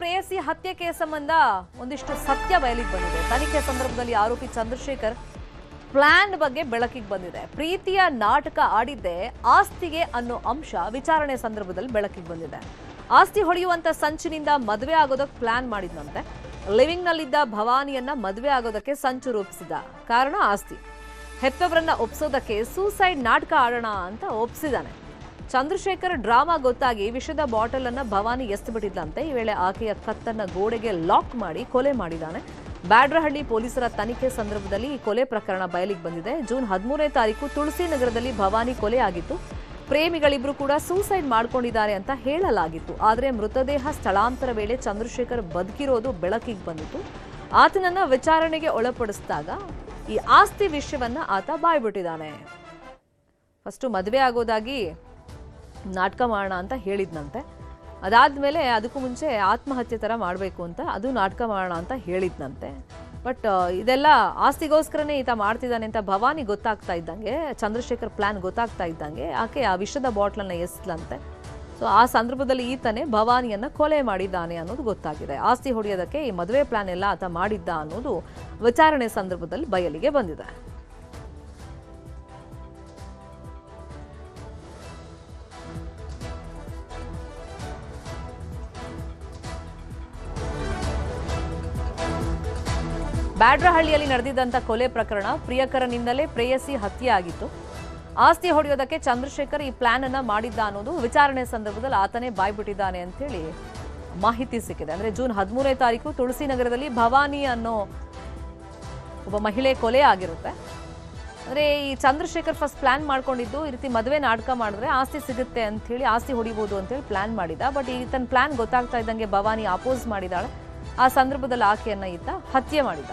ಪ್ರೇಯಸಿ ಹತ್ಯೆ ಕೇಸ್ ಸಂಬಂಧ ಒಂದಿಷ್ಟು ಸತ್ಯ ಬಯಲಿಗೆ ಬಂದಿದೆ. ತನಿಖೆ ಸಂದರ್ಭದಲ್ಲಿ ಆರೋಪಿ ಚಂದ್ರಶೇಖರ್ ಪ್ಲಾನ್ ಬಗ್ಗೆ ಬೆಳಕಿಗೆ ಬಂದಿದೆ. ಪ್ರೀತಿಯ ನಾಟಕ ಆಡಿದ್ದೆ ಆಸ್ತಿಗೆ ಅನ್ನೋ ಅಂಶ ವಿಚಾರಣೆ ಸಂದರ್ಭದಲ್ಲಿ ಬೆಳಕಿಗೆ ಬಂದಿದೆ. ಆಸ್ತಿ ಹೊಡೆಯುವಂತ ಸಂಚಿನಿಂದ ಮದುವೆ ಆಗೋದಕ್ಕೆ ಪ್ಲಾನ್ ಮಾಡಿದ್ನಂತೆ. ಲಿವಿಂಗ್ ನಲ್ಲಿದ್ದ ಭವಾನಿಯನ್ನ ಮದುವೆ ಆಗೋದಕ್ಕೆ ಸಂಚು ರೂಪಿಸಿದ. ಕಾರಣ ಆಸ್ತಿ. ಹೆತ್ತವರನ್ನ ಒಪ್ಸೋದಕ್ಕೆ ಸೂಸೈಡ್ ನಾಟಕ ಆಡೋಣ ಅಂತ ಒಪ್ಸಿದಾನೆ. ಚಂದ್ರಶೇಖರ್ ಡ್ರಾಮಾ ಗೊತ್ತಾಗಿ ವಿಷದ ಬಾಟಲ್ ಅನ್ನ ಭವಾನಿ ಎಸ್ಬಿಟ್ಟಿದ್ದಂತೆ. ಈ ವೇಳೆ ಆಕೆಯ ಕತ್ತನ್ನ ಗೋಡೆಗೆ ಲಾಕ್ ಮಾಡಿ ಕೊಲೆ ಮಾಡಿದ್ದಾನೆ. ಬ್ಯಾಡ್ರಹಳ್ಳಿ ಪೊಲೀಸರ ತನಿಖೆ ಸಂದರ್ಭದಲ್ಲಿ ಈ ಕೊಲೆ ಪ್ರಕರಣ ಬಯಲಿಗೆ ಬಂದಿದೆ. ಜೂನ್ 13ನೇ ತಾರೀಕು ತುಳಸಿ ನಗರದಲ್ಲಿ ಭವಾನಿ ಕೊಲೆ ಆಗಿತ್ತು. ಪ್ರೇಮಿಗಳಿಬ್ರು ಕೂಡ ಸೂಸೈಡ್ ಮಾಡ್ಕೊಂಡಿದ್ದಾರೆ ಅಂತ ಹೇಳಲಾಗಿತ್ತು. ಆದರೆ ಮೃತದೇಹ ಸ್ಥಳಾಂತರ ವೇಳೆ ಚಂದ್ರಶೇಖರ್ ಬದುಕಿರೋದು ಬೆಳಕಿಗೆ ಬಂದಿತ್ತು. ಆತನನ್ನ ವಿಚಾರಣೆಗೆ ಒಳಪಡಿಸಿದಾಗ ಈ ಆಸ್ತಿ ವಿಷಯವನ್ನ ಆತ ಬಾಯ್ಬಿಟ್ಟಿದ್ದಾನೆ. ಫಸ್ಟ್ ಮದುವೆ ಆಗೋದಾಗಿ ನಾಟಕ ಮಾಡೋಣ ಅಂತ ಹೇಳಿದ್ನಂತೆ. ಅದಾದ್ಮೇಲೆ ಅದಕ್ಕೂ ಮುಂಚೆ ಆತ್ಮಹತ್ಯೆ ಥರ ಮಾಡಬೇಕು ಅಂತ ಅದು ನಾಟಕ ಮಾಡೋಣ ಅಂತ ಹೇಳಿದ್ನಂತೆ. ಬಟ್ ಇದೆಲ್ಲ ಆಸ್ತಿಗೋಸ್ಕರನೇ ಈತ ಮಾಡ್ತಿದ್ದಾನೆ ಅಂತ ಭವಾನಿ ಗೊತ್ತಾಗ್ತಾ ಇದ್ದಂಗೆ, ಚಂದ್ರಶೇಖರ್ ಪ್ಲಾನ್ ಗೊತ್ತಾಗ್ತಾ ಇದ್ದಂಗೆ ಆಕೆ ಆ ವಿಷದ ಬಾಟ್ಲನ್ನ ಎಸ್ಲಂತೆ. ಸೊ ಆ ಸಂದರ್ಭದಲ್ಲಿ ಈತನೇ ಭವಾನಿಯನ್ನ ಕೊಲೆ ಮಾಡಿದ್ದಾನೆ ಅನ್ನೋದು ಗೊತ್ತಾಗಿದೆ. ಆಸ್ತಿ ಹೊಡೆಯೋದಕ್ಕೆ ಈ ಮದುವೆ ಪ್ಲಾನ್ ಎಲ್ಲ ಆತ ಮಾಡಿದ್ದ ಅನ್ನೋದು ವಿಚಾರಣೆ ಸಂದರ್ಭದಲ್ಲಿ ಬಯಲಿಗೆ ಬಂದಿದೆ. ಬ್ಯಾಡ್ರಹಳ್ಳಿಯಲ್ಲಿ ನಡೆದಿದ್ದಂಥ ಕೊಲೆ ಪ್ರಕರಣ ಪ್ರಿಯಕರನಿಂದಲೇ ಪ್ರೇಯಸಿ ಹತ್ಯೆ ಆಗಿತ್ತು. ಆಸ್ತಿ ಹೊಡೆಯೋದಕ್ಕೆ ಚಂದ್ರಶೇಖರ್ ಈ ಪ್ಲಾನ್ ಅನ್ನ ಮಾಡಿದ್ದ ಅನ್ನೋದು ವಿಚಾರಣೆ ಸಂದರ್ಭದಲ್ಲಿ ಆತನೇ ಬಾಯ್ಬಿಟ್ಟಿದ್ದಾನೆ ಅಂತೇಳಿ ಮಾಹಿತಿ ಸಿಕ್ಕಿದೆ. ಅಂದ್ರೆ ಜೂನ್ 13ನೇ ತಾರೀಕು ತುಳಸಿ ನಗರದಲ್ಲಿ ಭವಾನಿ ಅನ್ನೋ ಒಬ್ಬ ಮಹಿಳೆ ಕೊಲೆ ಆಗಿರುತ್ತೆ. ಅಂದ್ರೆ ಈ ಚಂದ್ರಶೇಖರ್ ಫಸ್ಟ್ ಪ್ಲಾನ್ ಮಾಡ್ಕೊಂಡಿದ್ದು ಈ ರೀತಿ ಮದುವೆ ನಾಟಕ ಮಾಡಿದ್ರೆ ಆಸ್ತಿ ಸಿಗುತ್ತೆ ಅಂತ ಹೇಳಿ, ಆಸ್ತಿ ಹೊಡಿಬಹುದು ಅಂತ ಹೇಳಿ ಪ್ಲಾನ್ ಮಾಡಿದ. ಬಟ್ ಈತನ ಪ್ಲಾನ್ ಗೊತ್ತಾಗ್ತಾ ಇದ್ದಂಗೆ ಭವಾನಿ ಅಪೋಸ್ ಮಾಡಿದಾಳೆ. ಆ ಸಂದರ್ಭದಲ್ಲಿ ಆಕೆಯನ್ನ ಈತ ಹತ್ಯೆ ಮಾಡಿದ.